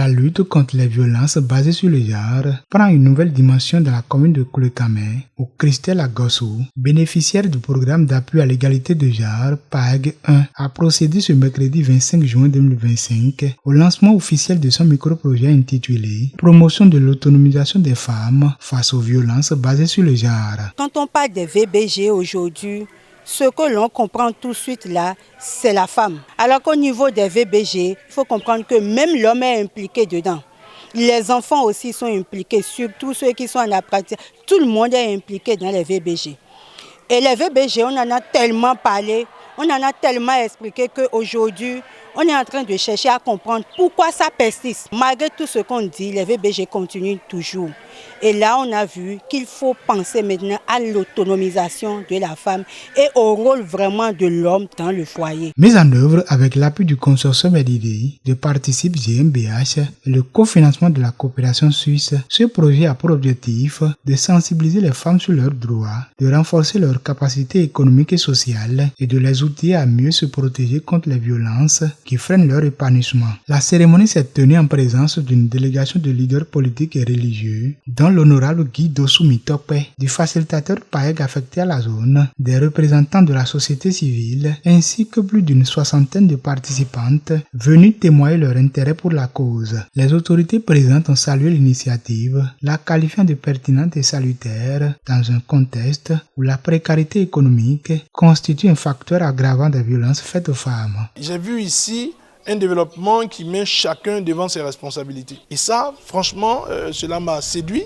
La lutte contre les violences basées sur le genre prend une nouvelle dimension dans la commune de Koulekame, où Christelle Agossou, bénéficiaire du programme d'appui à l'égalité de genre PAG 1, a procédé ce mercredi 25 juin 2025 au lancement officiel de son micro-projet intitulé « Promotion de l'autonomisation des femmes face aux violences basées sur le genre ». Quand on parle des VBG aujourd'hui, ce que l'on comprend tout de suite là, c'est la femme. Alors qu'au niveau des VBG, il faut comprendre que même l'homme est impliqué dedans. Les enfants aussi sont impliqués, surtout ceux qui sont en apprentissage. Tout le monde est impliqué dans les VBG. Et les VBG, on en a tellement parlé, on en a tellement expliqué qu'aujourd'hui, on est en train de chercher à comprendre pourquoi ça persiste. Malgré tout ce qu'on dit, les VBG continuent toujours. Et là, on a vu qu'il faut penser maintenant à l'autonomisation de la femme et au rôle vraiment de l'homme dans le foyer. Mise en œuvre avec l'appui du consortium RDI, de Participe GmbH et le cofinancement de la coopération suisse, ce projet a pour objectif de sensibiliser les femmes sur leurs droits, de renforcer leurs capacités économiques et sociales et de les outiller à mieux se protéger contre les violences qui freinent leur épanouissement. La cérémonie s'est tenue en présence d'une délégation de leaders politiques et religieux, dont l'honorable Guy Dossou-Mitope, du facilitateur PAEG affecté à la zone, des représentants de la société civile, ainsi que plus d'une soixantaine de participantes venues témoigner leur intérêt pour la cause. Les autorités présentes ont salué l'initiative, la qualifiant de pertinente et salutaire dans un contexte où la précarité économique constitue un facteur aggravant des violences faites aux femmes. J'ai vu ici un développement qui met chacun devant ses responsabilités. Et ça, franchement, cela m'a séduit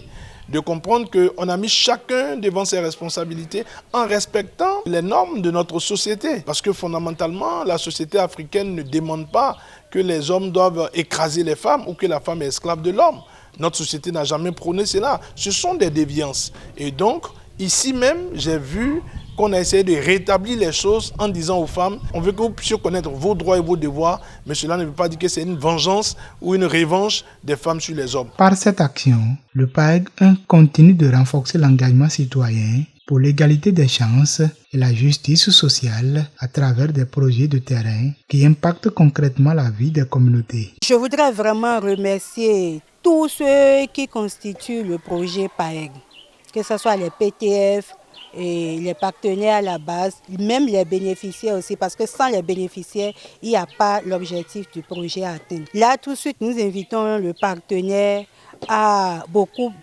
de comprendre qu'on a mis chacun devant ses responsabilités en respectant les normes de notre société. Parce que fondamentalement, la société africaine ne demande pas que les hommes doivent écraser les femmes ou que la femme est esclave de l'homme. Notre société n'a jamais prôné cela. Ce sont des déviances. Et donc, ici même, j'ai vu qu'on a essayé de rétablir les choses en disant aux femmes, on veut que vous puissiez connaître vos droits et vos devoirs, mais cela ne veut pas dire que c'est une vengeance ou une revanche des femmes sur les hommes. Par cette action, le PAEG 1 continue de renforcer l'engagement citoyen pour l'égalité des chances et la justice sociale à travers des projets de terrain qui impactent concrètement la vie des communautés. Je voudrais vraiment remercier tous ceux qui constituent le projet PAEG, que ce soit les PTF, et les partenaires à la base, même les bénéficiaires aussi, parce que sans les bénéficiaires, il n'y a pas l'objectif du projet à atteindre. Là, tout de suite, nous invitons le partenaire à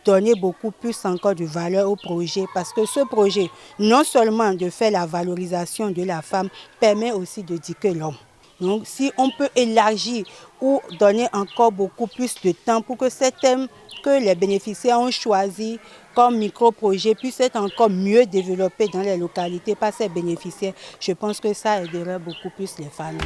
donner beaucoup plus encore de valeur au projet, parce que ce projet, non seulement de faire la valorisation de la femme, permet aussi d'éduquer l'homme. Donc, si on peut élargir ou donner encore beaucoup plus de temps pour que ces thèmes que les bénéficiaires ont choisis comme micro-projet puissent être encore mieux développés dans les localités par ces bénéficiaires, je pense que ça aiderait beaucoup plus les familles.